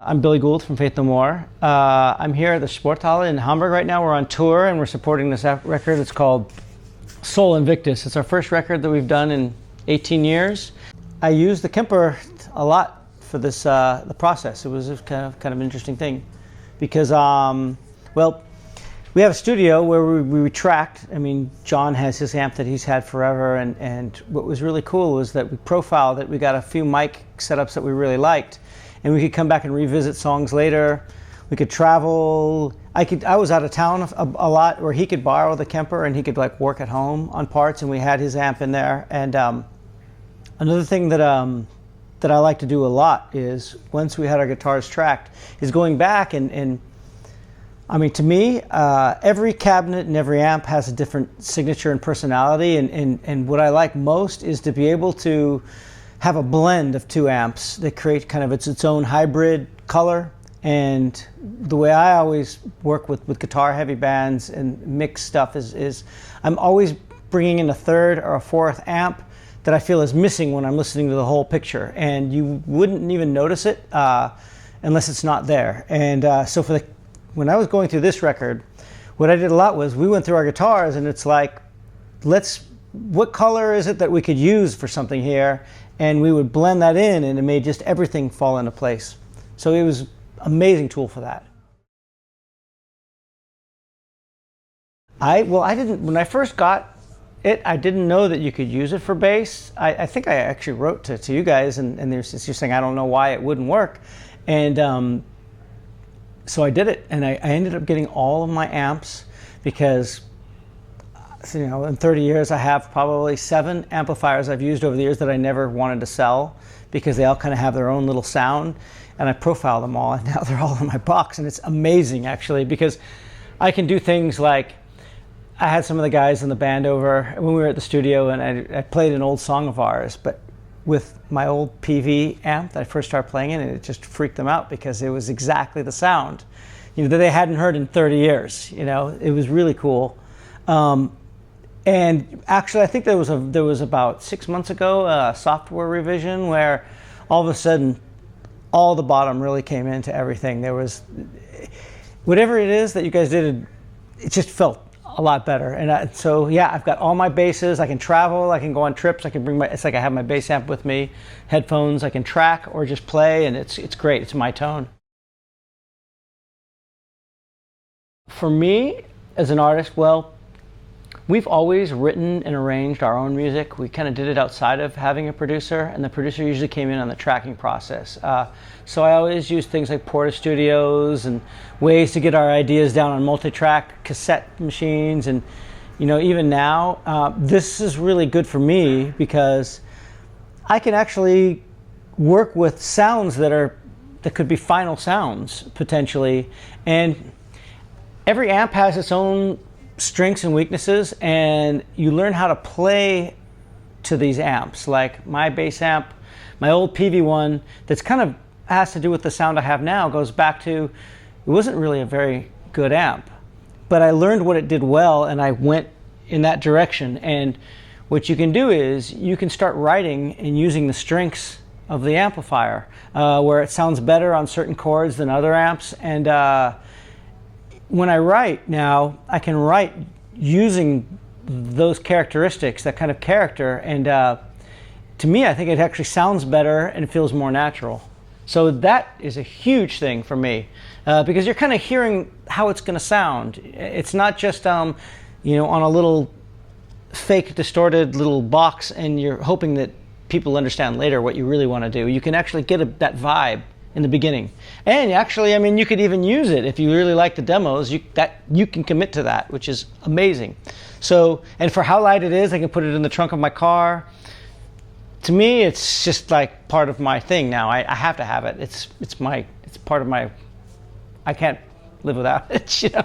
I'm Billy Gould from Faith No More. I'm here at the Sporthalle in Hamburg right now. We're on tour and we're supporting this record. It's called Sol Invictus. It's our first record that we've done in 18 years. I used the Kemper a lot for this the process. It was kind of an interesting thing because, well, we have a studio where we retract. I mean, John has his amp that he's had forever, and what was really cool was that we profiled it. We got a few mic setups that we really liked, and we could come back and revisit songs later. We could travel. I was out of town a lot, where he could borrow the Kemper and he could like work at home on parts, and we had his amp in there. And another thing that I like to do a lot is, once we had our guitars tracked, is going back and I mean, to me, every cabinet and every amp has a different signature and personality, and what I like most is to be able to have a blend of two amps that create kind of its own hybrid color. And the way I always work with guitar heavy bands and mix stuff is I'm always bringing in a third or a fourth amp that I feel is missing when I'm listening to the whole picture, and you wouldn't even notice it unless it's not there. And so when I was going through this record, what I did a lot was we went through our guitars, and it's like, what color is it that we could use for something here? And we would blend that in, and it made just everything fall into place. So it was an amazing tool for that. When I first got it, I didn't know that you could use it for bass. I think I actually wrote to you guys, and you're saying, I don't know why it wouldn't work. And so I did it, and I ended up getting all of my amps because, you know, in 30 years I have probably 7 amplifiers I've used over the years that I never wanted to sell because they all kind of have their own little sound, and I profiled them all, and now they're all in my box. And it's amazing, actually, because I can do things like, I had some of the guys in the band over when we were at the studio, and I played an old song of ours, but with my old PV amp that I first started playing in, and it just freaked them out because it was exactly the sound, you know, that they hadn't heard in 30 years. You know, it was really cool. And actually, I think there was about 6 months ago a software revision where all of a sudden all the bottom really came into everything. There was whatever it is that you guys did, it just felt a lot better. And so yeah, I've got all my basses. I can travel, I can go on trips, I can bring it's like I have my bass amp with me, headphones, I can track or just play, and it's great. It's my tone. For me as an artist, well, we've always written and arranged our own music. We kind of did it outside of having a producer, and the producer usually came in on the tracking process. So I always use things like Porta Studios and ways to get our ideas down on multi-track cassette machines. And you know, even now, this is really good for me because I can actually work with sounds that could be final sounds potentially. And every amp has its own strengths and weaknesses, and you learn how to play to these amps. Like my bass amp, my old PV one, that's kind of has to do with the sound I have now, goes back to, it wasn't really a very good amp, but I learned what it did well, and I went in that direction. And what you can do is you can start writing and using the strengths of the amplifier, where it sounds better on certain chords than other amps. And when I write now, I can write using those characteristics, that kind of character, and to me, I think it actually sounds better and it feels more natural. So that is a huge thing for me, because you're kind of hearing how it's going to sound. It's not just you know, on a little fake distorted little box, and you're hoping that people understand later what you really want to do. You can actually get that vibe in the beginning. And actually, I mean, you could even use it if you really like the demos. You can commit to that, which is amazing. So, and for how light it is, I can put it in the trunk of my car. To me, it's just like part of my thing now. I have to have it. It's part of my, I can't live without it, you know.